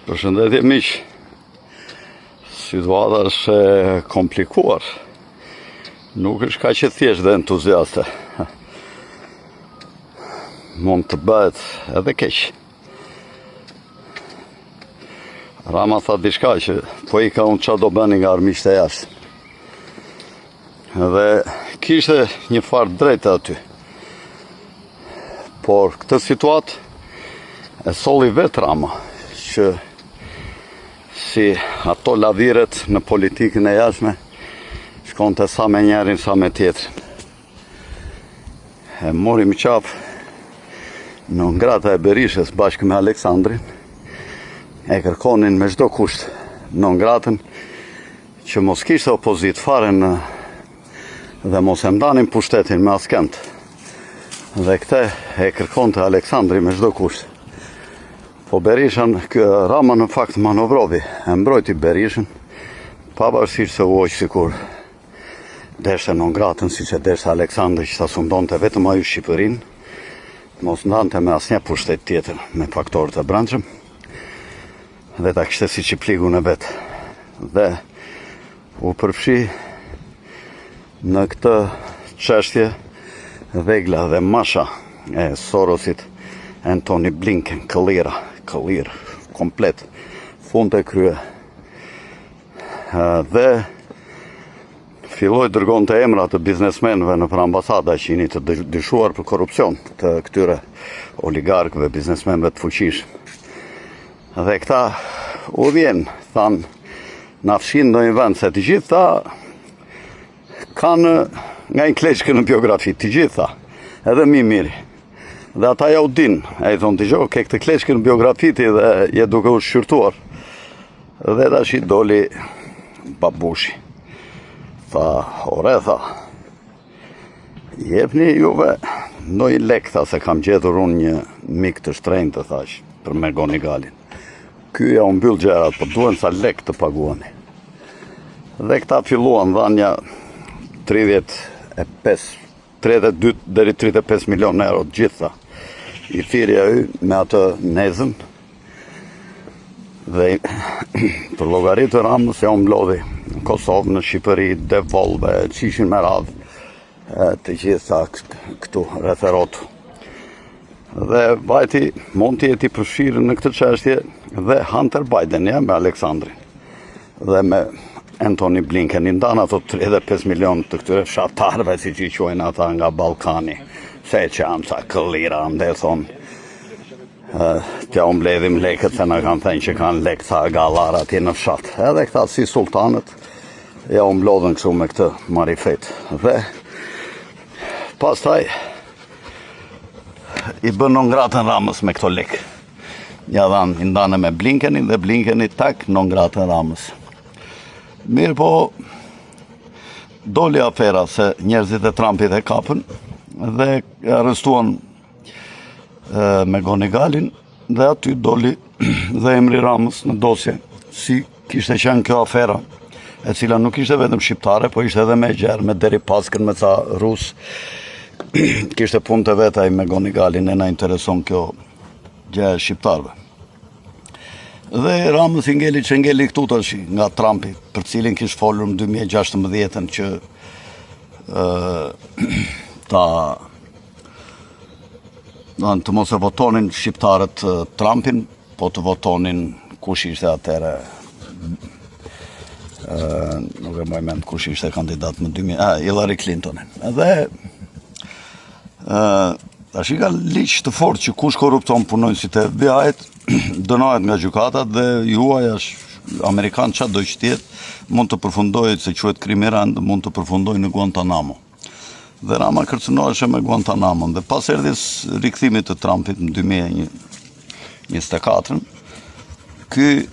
Përshëndetje miq. Situata është e komplikuar. Nuk është kaq e thjeshtë dhe entuziaste. Mund të bëhet edhe keq. Rama tha diçka që po i ka unë qa do bëni nga armiqtë e jashtë. Dhe kishte një farë drejtë aty. Por këtë situatë e solli vetë Rama, që si ato ladhiret në politikën e jashtme shkon të sa me njerin, sa me tjetrin. E mori më qafë në ngrata e Berishës bashkë me Aleksandrin, e kërkonin me çdo kusht në ngratën që mos kishte opozit fare dhe mos e mdanin pushtetin me askënd. Dhe këte e kërkonte Aleksandri me çdo kusht. Po Berishën, Rama në fakt manovrovi, e mbrojti Berishën, pavarësisht se u oq sikur deshte në ngratën, si që deshte Aleksandri që ta sundonte vetëm aju Shqipërinë, mos ndante me asnjë pushtet tjetër me faktorët e brendshëm, dhe ta kishte si qipligun e vetë. Dhe u përfshi në këtë çështje vegla dhe masha e Sorosit, Antony Blinken, këllir, komplet, fund e krye. Dhe filloi dërgonte emra të biznesmenëve në për ambasada që jeni të dyshuar për korupcion të këtyre oligarkëve, biznesmenëve të fuqishëm. Dhe këta u vjen, thanë, na fshin në një vend, se të gjitha kanë nga një kleçkë në biografi, të gjitha, edhe miri. Dhe ata ja u din, e i thonë, t'i ke këtë kleçkë në biografiti dhe je duke u shqyrtuar. Dhe tash i doli babushi. Tha, ore, tha, jepni juve ndonjë lek, tha, se kam gjetur unë një mik të shtrenjtë, thash, për me goni galin. Ky ja u mbyll gjerat, po duhen sa lek të paguani. Dhe këta filluan dhanja 32 deri 35 milion euro të gjitha. I thirrja me atë nezën dhe për llogaritë Ramës ja u mblodhi në Kosovë, në Shqipëri, devolve, që ishin me radhë të gjitha këtu rretherot. Dhe vajti mund të jeti përfshirë në këtë çështje dhe Hunter Biden me Aleksandrin dhe me Antony Blinken, i ndan ato 35 milion të këtyre fshatarëve, si që i quajnë ata nga Ballkani, se që janë ca këllira, ndë thonë, t'ja u mbledhim lekët, se na kanë thënë që kanë lekë ca gallar atje në fshat. Edhe këta si sultanët, ja u mblodhen kështu me këtë marifet. Dhe pastaj i bën në ngratën Ramës me këto lekë. Ja dhanë, i ndanë me Blinkenin dhe Blinkeni tak në ngratën Ramës. Mirë po, doli afera se njerëzit e Trumpit e kapën dhe arrestuan me goni galin dhe aty doli dhe emri Ramës në dosje, si kishte qenë kjo afera, e cila nuk ishte vetëm shqiptare, po ishte edhe me gjerë, me deri paskën, me ca rus, kishte punë të vetaj me goni galin, e na intereson kjo gjë e shqiptarëve. Dhe Ramës i ngeli që ngeli këtu tash nga Trumpi, për cilin kishte folur në 2016 që të mos e votonin shqiptarët Trumpin, po të votonin kush ishte atëre, nuk e mbaj mend kush ishte kandidat më 2000, Hillary Clintonin. Dhe tash i ka ligj të fortë që kush korrupton punonjësit e FBI-t dënohet nga gjykata dhe juaj Amerikan çfarë do që tjetë mund të përfundojë, se quhet krimi rand, mund të përfundojë në Guantanamo. Dhe Rama kërcënoheshe me Guantanamo. Dhe pas erdhjes rikthimit të Trumpit në 2024, ky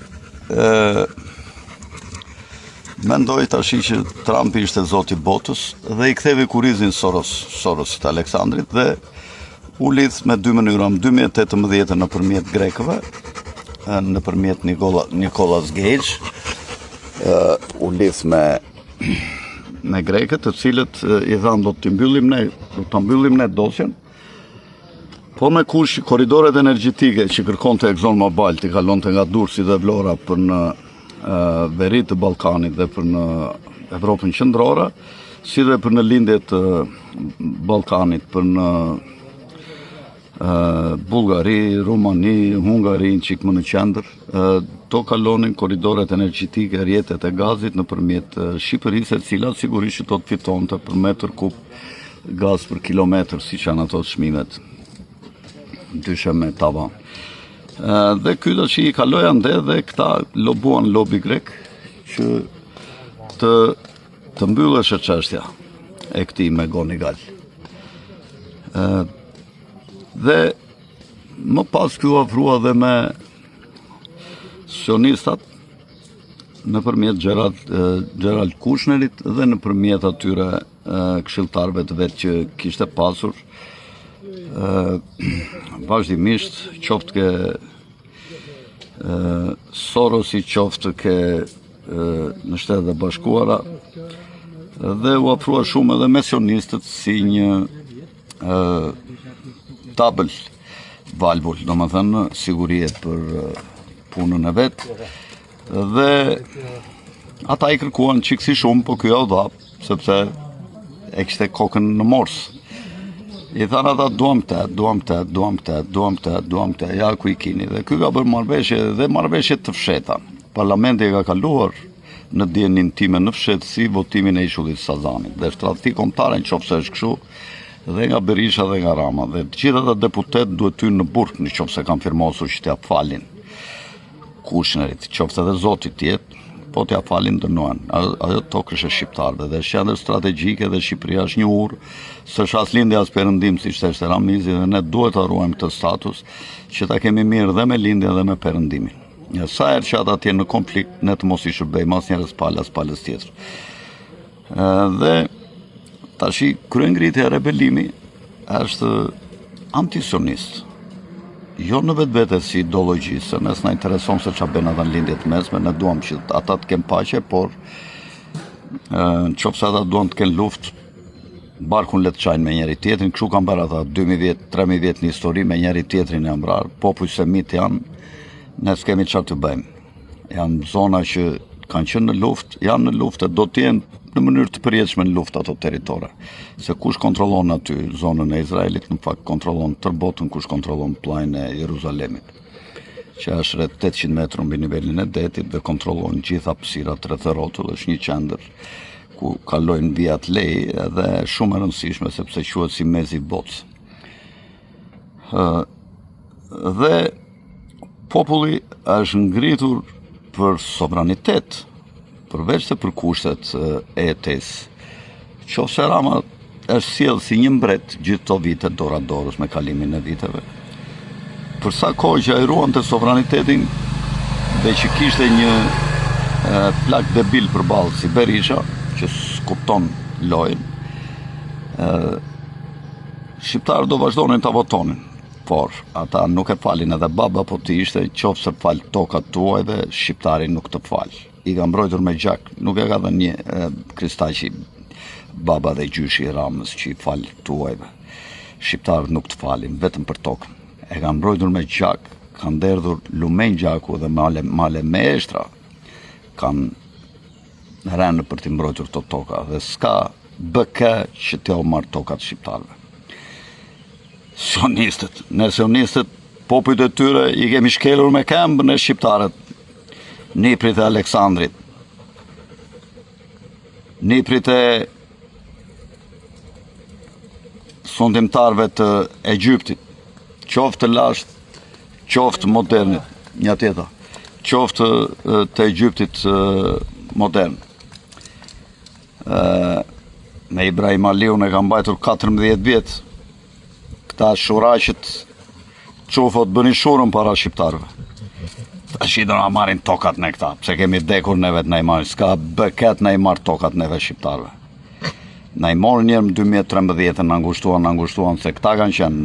mendoi tash që Trumpi ishte zoti botës dhe i kthevi kurrizin Sorosit Aleksandrit dhe u lidh me dy mënyra, në 2018 nëpërmjet grekëve, nëpërmjet Nicolas Gage, u lidh me grekët, të cilët i thanë do të mbyllim ne dosjen, Po me kush korridoret energjetike që kërkonte ExxonMobil të kalonte nga Durrësi dhe Vlora për në veri të Ballkanit dhe për në Evropën qendrore, si dhe për në lindjet të Ballkanit, për në Bullgari, Rumani, Hungari, në qikë më në qendër, do kalonin korridoret energjetike, rjetet e gazit nëpërmjet Shqipërisë, e cilat sigurisht që do të fitonte për metër kub gaz për kilometër, si që janë ato çmimet, ndyshe me tavan. Dhe kyta që i kaloi ande dhe këta lobuan lobi grek që të mbyllesh çështja e këtij me Gonigal. Dhe më pas kjo ofrua dhe me sionistat nëpërmjet Gerald Kushnerit dhe nëpërmjet atyre këshilltarëve të vet që kishte pasur vazhdimisht, qoftë ke Sorosi, qoftë ke në Shtetet e Bashkuara, dhe u ofrua shumë edhe me sionistët si një double valvull, do më thënë sigurie për punën e vetë, dhe ata i kërkuan qiksi shumë, po kjo u dha, sepse e kishte kokën në mors. I thanë ata duam të, ja ku i kini. Dhe ky ka bërë marrëveshje dhe marrëveshje të fsheta. Parlamenti ka kaluar në dienin time në fshetësi votimin e Ishullit Sazanit. Dhe shtratëti kombëtare nëse është kështu, dhe nga Berisha dhe nga Rama. Dhe të gjithë ata deputet duhet hyrë në burg nëse kanë firmosur që t'ia falin Kushnerit, qoftë edhe Zoti tjetë, po t'ia falin dënohen. Ajo tokë është e shqiptarëve dhe është qendër strategjike dhe Shqipëria është një urë, s'është as lindje as perëndim siç ishte Ramizi, dhe ne duhet ta ruajmë këtë status që ta kemi mirë dhe me lindjen dhe me perëndimin. Sa herë që ata të jenë në konflikt, ne të mos i shërbejmë asnjëherë palës tjetër. Dhe tashi kryengritja e rebelimi është antisionist. Jo në vetvete si ideologji, se nes na intereson se çfarë bën ata në lindjet mesme, ne duam që ata të kenë paqe, por nëse ata duan të kenë luftë, barkun le të çajnë me njëri tjetrin, kështu kanë bërë ata 2000 vjet, 3000 vjet në histori me njëri tjetrin e mbrar. Popull semit janë, ne s'kemi çfarë të bëjmë. Janë zona që kanë qenë në luftë, janë në luftë, do të jenë në mënyrë të përjetshme në luftë ato territore. Se kush kontrollon aty zonën e Izraelit, në fakt kontrollon tërë botën, kush kontrollon planin e Jeruzalemit, që është rreth 800 metra mbi nivelin e detit dhe kontrollon gjitha hapësirat rreth rrotull, është një qendër ku kalojnë vijat lej dhe shumë e rëndësishme sepse quhet si mezi i botës. Dhe populli është ngritur për sovranitet, përveç se për kushtet e jetesë. Qofse Rama është sjellë si një mbret gjithë këto vite dora dorës me kalimin e viteve. Për sa kohë që ai ruante sovranitetin dhe që kishte një plak debil përballë si Berisha, që s'kupton lojën, shqiptarët do vazhdonin ta votonin. Por ata nuk e falin, edhe baba po të ishte, qofse fal tokat tuajve, shqiptari nuk të fal. I ka mbrojtur me gjak, nuk e ka dhënë një kristaqi baba dhe gjyshi i Ramës që i fal tuajve. Shqiptarët nuk të falin, vetëm për tokën. E ka mbrojtur me gjak, kanë derdhur lumen gjaku dhe male me eshtra, kanë rënë për të mbrojtur të toka dhe s'ka bëkë që t'ja u marrë tokat shqiptarëve. Sionistët, ne sionistët, popujt e tyre i kemi shkelur me këmbën e shqiptarët, niprit e Aleksandrit, niprit e sundimtarëve të Egjiptit, qoftë të lashtë, qoftë modernit, një tjetër, qoftë të Egjiptit modern. Me Ibrahim Aliun e ka mbajtur 14 vjetë, këta shuraqët qofot bënin shurën para shqiptarëve. Tash i do na marrin tokat ne këta, pse kemi dekur neve të na i marrin, s'ka bëket na i marr tokat neve shqiptarëve. Na i morën njërë në 2013, na ngushtuan, se këta kanë qenë,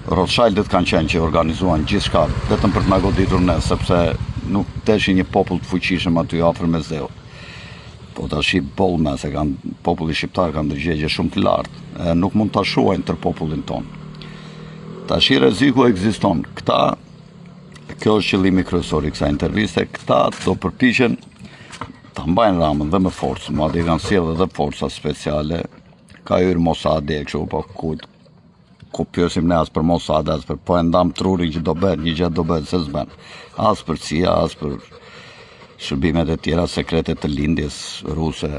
Rothschildët kanë qenë që organizuan gjithçka vetëm për të na goditur ne, sepse nuk teshi një popull të fuqishëm aty afër me zeu. Po tash i bollme se populli shqiptar kanë ndërgjegje shumë të lartë, nuk mund ta shuajnë tër popullin ton. Tash i rreziku ekziston. Kjo është qëllimi kryesor i kësaj interviste, këta do përpiqen ta mbajnë Ramën dhe me forcë, madje kanë sjellë edhe forca speciale, ka hyrë Mossadi e kështu, po ku pyesim ne as për Mossad, as për po e ndam trurin që do bëhet, një gjë do bëhet se s'bën. As për CIA, as për shërbimet e tjera sekrete të lindjes ruse.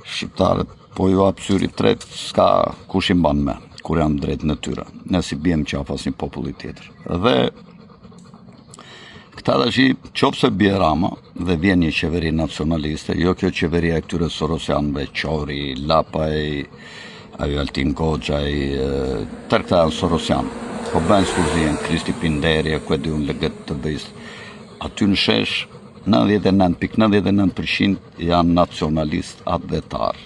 Shqiptarët po ju hap syri tret, s'ka kush i mban me, kur janë drejt në tyre. Ne si biem qafas një populli tjetër. Dhe këta tash qofse bie Rama dhe vjen një qeveri nacionaliste, jo kjo qeveria e këtyre sorosianëve, Qori, Lapaj, ajo Altin Goxhaj, tërë këta janë sorosianë, po bëjnë sfurzien, Kristi Pinderi, ku e di unë legët të bëjst. Aty në shesh, 99.99% janë nacionalist atdhetar,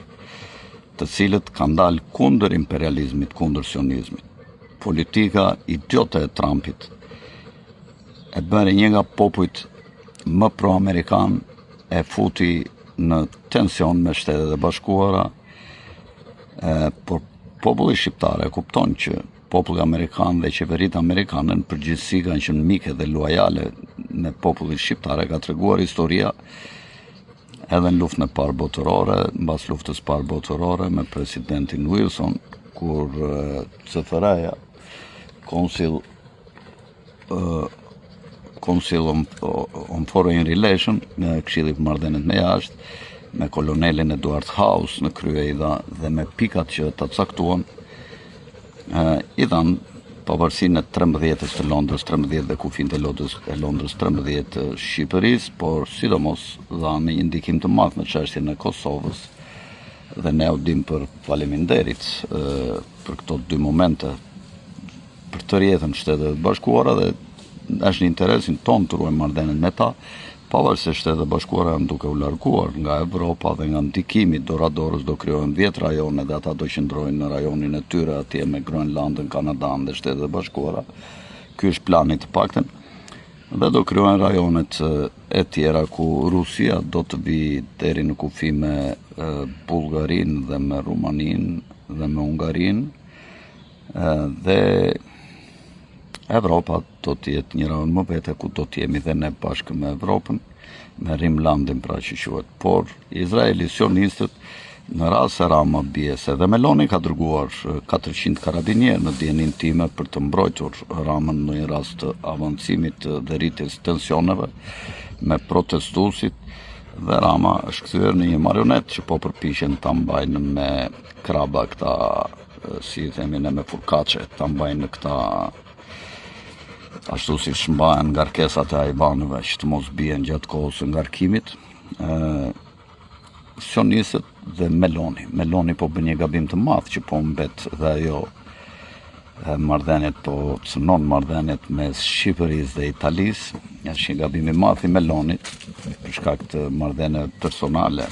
të cilët kanë dalë kundër imperializmit, kundër sionizmit. Politika idiote e Trumpit e bëri një nga popujt më pro-amerikan, e futi në tension me Shtetet e Bashkuara, por populli shqiptar e kupton që populli amerikan dhe qeveritë amerikane në përgjithësi kanë qenë mike dhe luajale me popullin shqiptar, ka treguar historia edhe në luftën e parë botërore, mbas luftës parë botërore me presidentin Wilson, kur CFR-ja, Council on Foreign Relations, në Këshilli për Marrëdhëniet me Jashtë, me kolonelin Eduard House në krye i dha, dhe me pikat që ta caktuan, i dhanë pavarësinë e 13-s të Londrës, 13 dhe kufijtë e Londrës, 13 të Shqipërisë, por sidomos dhanë një ndikim të madh në çështjen e Kosovës. Dhe ne u dim për faleminderit për këto dy momente për të rjetën Shtetet e Bashkuara, dhe është një interesin tonë të ruajmë marrëdhëniet me ta, pavarësisht se Shtetet e Bashkuara janë duke u larguar nga Evropa dhe nga ndikimi doradorës, do krijohen 10 rajone dhe ata do qëndrojnë në rajonin e tyre atje me Groenlandën, Kanadan dhe Shtetet e Bashkuara. Ky është plani të paktën. Dhe do krijohen rajonet e tjera ku Rusia do të vi deri në kufi me Bullgarinë dhe me Rumaninë dhe me Hungarinë, dhe Evropa do të jetë një rajon më vete ku do të jemi dhe ne bashkë me Evropën, me Rimlandin pra që quhet. Por Izraeli, sionistët, në rast se Rama bie, se dhe Meloni ka dërguar 400 karabinierë në dijenin time për të mbrojtur Ramën në një rast të avancimit dhe rritjes tensioneve me protestuesit, dhe Rama është kthyer në një marionet që po përpiqen ta mbajnë me kraba këta, si themi ne, me furkaçe, ta mbajnë në këta ashtu si shmbahen ngarkesat e ajvanëve që të mos bien gjatë kohës së ngarkimit. Sionistët dhe Meloni po bën një gabim të madh që po mbet dhe ajo marrëdhëniet, po cënon marrëdhëniet mes Shqipërisë dhe Italisë. Është një gabim i madh i Melonit për shkak të marrëdhënieve personale.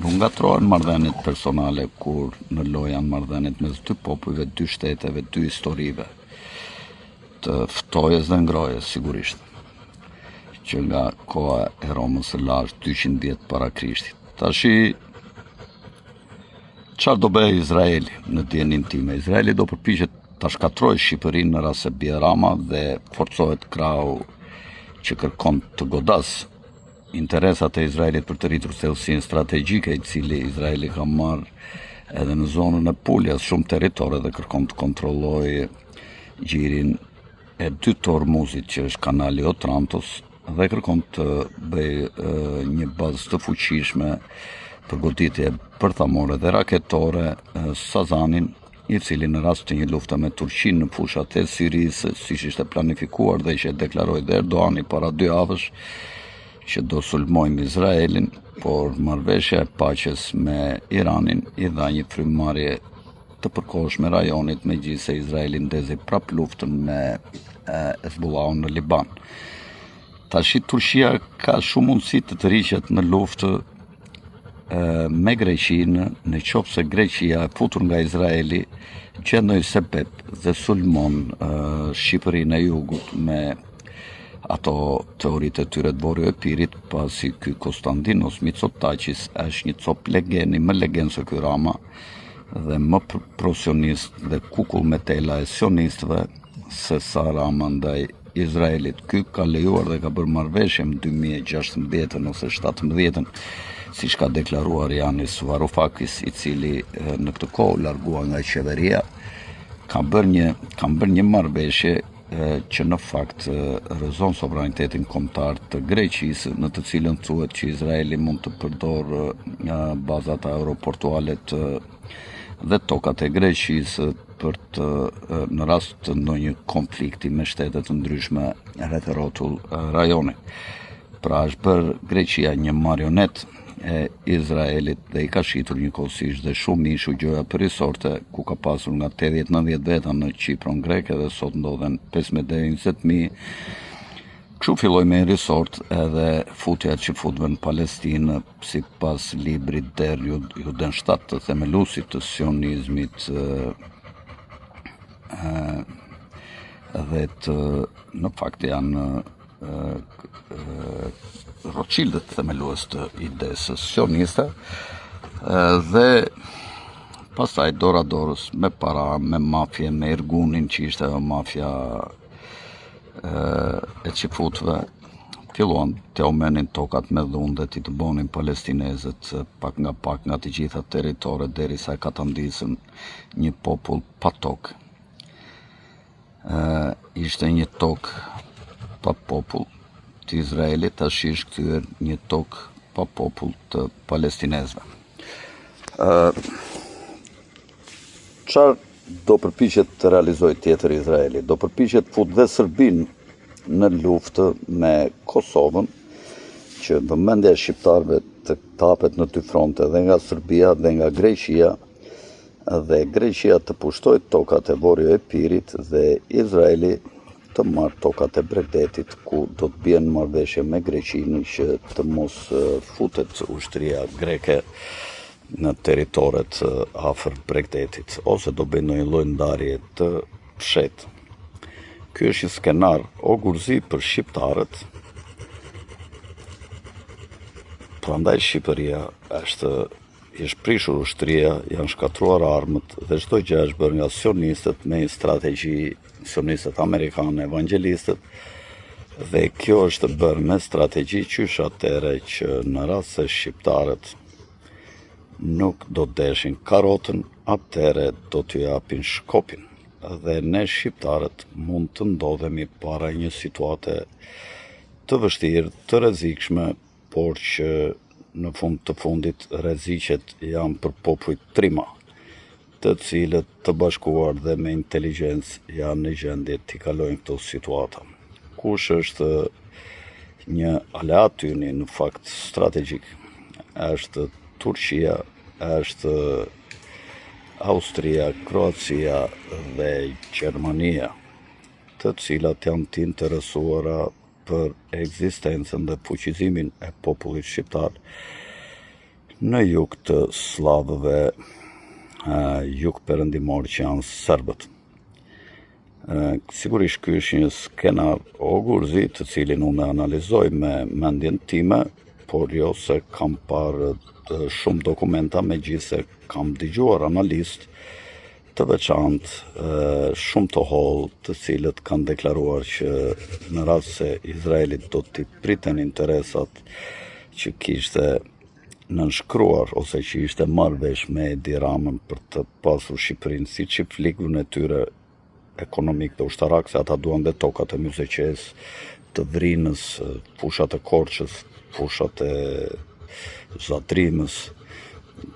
Nuk ngatrohen marrëdhëniet personale kur në lojë janë marrëdhëniet mes dy popujve, dy shteteve, dy historive, të ftojes dhe ngrojes sigurisht, që nga koha e Romës së lashtë 200 vjet para Krishtit. Tashi çfarë do bëjë Izraeli në dijenin time? Izraeli do përpiqet ta shkatërrojë Shqipërinë në rast se bie Rama dhe forcohet krau që kërkon të godas interesat e Izraelit për të rritur thellësinë strategjike, i cili Izraeli ka marrë edhe në zonën e Puljas shumë territore dhe kërkon të kontrollojë gjirin e dy të Ormuzit, që është kanali Otrantos, dhe kërkon të bëj një bazë të fuqishme për goditje bërthamore dhe raketore Sazanin, i cili në rast të një lufte me Turqinë në fushat e Sirisë, siç ishte planifikuar dhe që deklaroi dhe Erdogani para 2 javësh, që do sulmojmë Izraelin, por marrëveshja e paqes me Iranin i dha një frymëmarrje të përkohshme rajonit, megjithëse Izraeli ndezi prap luftën me Hezbollahun në Liban. Tashi Turqia ka shumë mundësi të tërhiqet në luftë me Greqinë, në qoftë se Greqia e futur nga Izraeli gjendoj sebeb dhe sulmon Shqipërinë e Jugut me ato teoritë e tyre të Borjo Epirit, pasi ky Konstantinos Mitsotakis është një cop legeni, më legen se ky Rama, dhe më prosionist dhe kukull me tela e sionistëve, se sa Rama ndaj Izraelit. Ky ka lejuar dhe ka bërë marrëveshje në 2016 ose 2017, siç ka deklaruar Yanis Varoufakis, i cili në këtë kohë largua nga qeveria, kam bërë një marrëveshje që në fakt rrezon sovranitetin kombëtar të Greqisë, në të cilën thuhet që Izraeli mund të përdorë bazat aeroportuale dhe tokat e Greqisë për të në rast të ndonjë konflikti me shtete të ndryshme rreth rrotull rajoni. Pra është bërë Greqia një marionet e Izraelit dhe i ka shitur njëkohësisht dhe shumë mishu gjoja për risorte, ku ka pasur nga 80-90 veta në Qipron greke dhe sot ndodhen 15 deri 20.000. Kështu filloi me risort edhe futja që futve në Palestinë sipas librit Der Judenstaat të themeluesit të sionizmit dhe në fakt janë Rothschildët themelues të idesë sioniste, dhe pastaj dora dorës me para, me mafje, me Irgunin që ishte mafja e qifutve, filluan të omenin tokat me dhunde, ti të bonin palestinezët pak nga të gjitha territore, derisa e katandisën një popull pa tokë. Ishte një tokë pa popull të Izraelit, tash është kthyer një tokë pa popull të palestinezëve. Çfarë do përpiqet të realizojë tjetër Izraeli? Do përpiqet fut dhe Serbinë në luftë me Kosovën, që vëmendja e shqiptarëve të tapet në dy fronte, dhe nga Serbia dhe nga Greqia, dhe Greqia të pushtojë tokat e Vorjo e Pirit dhe Izraeli të marrë tokat e Bregdetit, ku do të bien marrëveshje me Greqinë që të mos futet ushtria greke në territoret afër Bregdetit, ose do bëjnë ndonjë lloj ndarje të fshehtë. Ky është një skenar o gurzi për shqiptarët. Prandaj Shqipëria është prishur ushtria, janë shkatruar armët dhe çdo gjë është bërë nga sionistët me një strategji, sionistët amerikanë, evangelistët, dhe kjo është bërë me strategji qysh atëre që në rast se shqiptarët nuk do të deshin karotën, atëre do t'ju japin shkopin. Dhe ne shqiptarët mund të ndodhemi para një situate të vështirë, të rrezikshme, por që në fund të fundit rreziqet janë për popujt trima, të cilët të bashkuar dhe me inteligjencë janë në gjendje t'i kalojnë këto situata. Kush është një aleat ynë në fakt strategjik? Është Turqia, është Austria, Kroacia dhe Gjermania, të cilat janë të interesuara për ekzistencën dhe fuqizimin e popullit shqiptar në jug të slavëve, jug perëndimor që janë serbët. Sigurisht ky është një skenar o gurzi të cilin unë analizoj me mendjen time, por jo se kam parë shumë dokumenta, megjithse kam dëgjuar analistë të veçantë, shumë të hollë, të cilët kanë deklaruar që në rast se Izraelit do t'i priten interesat që kishte nënshkruar ose që ishte marrë vesh me Edi Ramën për të pasur Shqipërinë si çiftlikun e tyre ekonomik dhe ushtarak, se ata duan dhe tokat e Myzeqes, të Vrinës, fushat e Korçës, fushat e Zadrimës,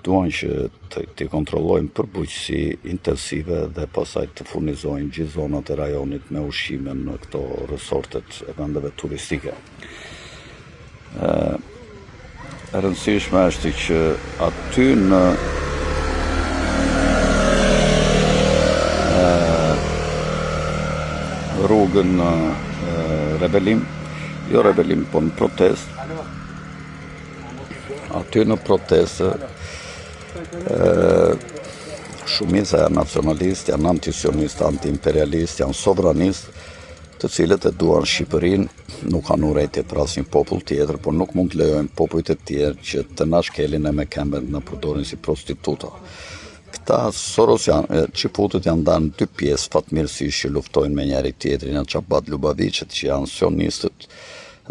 duan që t'i kontrollojnë për bujqësi intensive dhe pasaj të furnizojnë gjithë zonat e rajonit me ushqime në këto resortet e vendeve turistike. E rëndësishme është që aty në rrugën rebelim, jo rebelim, po në protest, aty në protestë shumica janë nacionalist, janë antisionist, anti-imperialist, janë sovranist, të cilët e duan Shqipërinë, nuk kanë urrëtie për asnjë popull tjetër, por nuk mund të lejojnë popujt e tjerë që të na shkelin e me këmbën na përdorin si prostituta. Këta Sorosianë, Qifutët janë ndarë në dy pjesë fatmirësisht që luftojnë me njëri tjetrin, janë Qabat Lubavicët që janë sionistët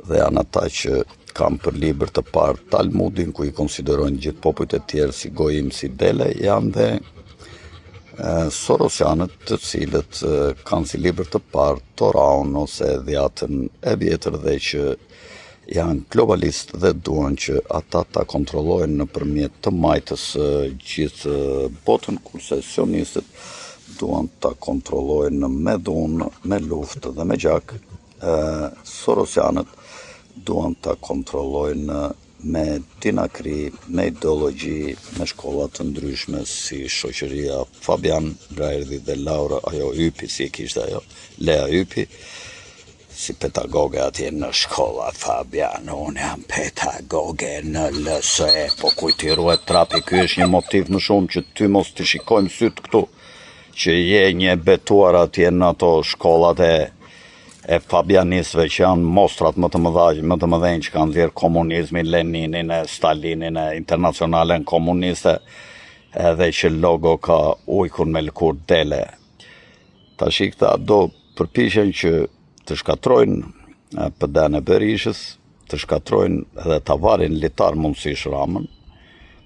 dhe janë ata që kanë për libër të parë Talmudin, ku i konsiderojnë gjithë popujt e tjerë si gojim, si dele, janë dhe Sorosianët të cilët kanë si libër të parë Toraun ose Dhjatën e Vjetër dhe që janë globalistë dhe duan që ata ta kontrollojnë nëpërmjet të majtës gjithë botën, kurse sionistët duan ta kontrollojnë me dhunë, me luftë dhe me gjak. Sorosianët duan ta kontrollojnë me dinakri, me ideologji, me shkolla të ndryshme si shoqëria Fabian, nga erdhi dhe Laura, ajo Ypi, si e kishte ajo, Lea Ypi, si pedagoge atje në shkolla Fabian, unë jam pedagoge në LSE, po kujti ruhet trapi, ky është një motiv më shumë që ty mos të shikojmë sytë këtu, që je një betuar atje në ato shkollat e fabianistëve që janë mostrat më të mëdhenj që kanë nxjerrë komunizmin, Leninin, Stalinin, internacionalen komuniste, edhe që logo ka ujkun me lëkurë dele. Tash këta do përpiqen që të shkatrojnë PD-n e Berishës, të shkatrojnë edhe ta varin litar mundësish Ramën,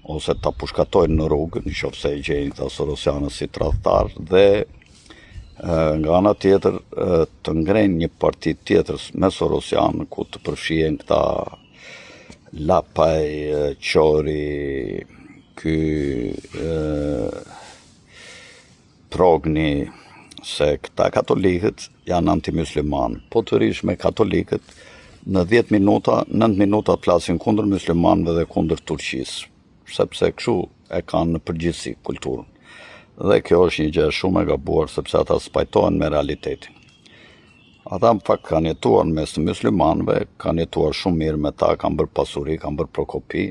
ose ta pushkatojnë në rrugë, nëse e gjejnë këta Sorosianës si tradhtar, dhe nga ana tjetër të ngrejnë një parti tjetër me Sorosianë, ku të përfshihen këta Lapaj, Qori, ky Progni, se këta katolikët janë antimusliman, po të rish me katolikët në 10 minuta, 9 minuta flasin kundër muslimanëve dhe kundër Turqisë, sepse kështu e kanë në përgjithësi kulturën. Dhe kjo është një gjë shumë e gabuar, sepse ata spajtohen me realitetin. Ata në fakt kanë jetuar mes të muslimanëve, kanë jetuar shumë mirë me ta, kanë bërë pasuri, kanë bërë prokopi,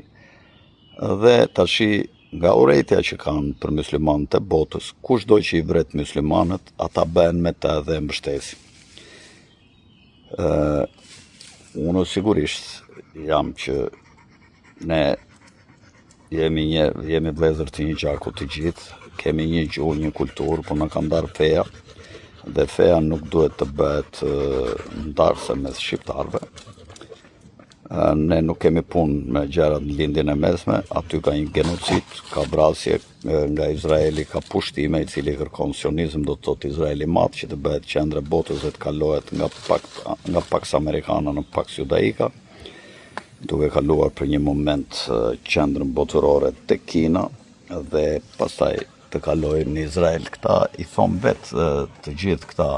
dhe tashi nga urrejtja që kanë për muslimanët e botës, kushdo që i vret muslimanët, ata bëhen me ta dhe mbështesin. Unë sigurisht jam që ne jemi vëllezër të një gjaku të gjithë, kemi një gjuhë, një kulturë, por na ka ndarë feja, dhe feja nuk duhet të bëhet ndarëse mes shqiptarëve. Ne nuk kemi punë me gjërat në lindjen e mesme, aty ka një genocid, ka vrasje nga Izraeli, ka pushtime i cili kërkon sionizëm, do të thotë Izraeli madh, që të bëhet qendër botës dhe të kalohet nga Pax Americana në Pax Judaika, duke kaluar për një moment qendrën botërore te Kina, dhe pastaj të kalojnë në Izrael. Këta i thon vetë të gjithë këta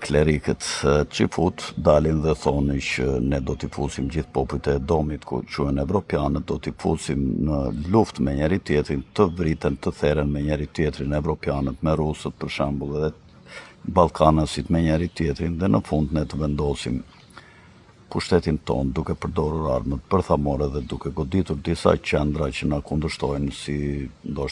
klerikët Qifut dalin dhe thonë që ne do t'i fusim gjithë popujt e Edomit, ku quhen evropianët, do t'i fusim në luftë me njëri tjetrin, të vriten, të theren me njëri tjetrin, evropianët me rusët për shembull, edhe ballkanasit me njëri tjetrin, dhe në fund ne të vendosim pushtetin ton duke përdorur armët bërthamore dhe duke goditur disa qendra që na kundërshtojnë, si ndoshta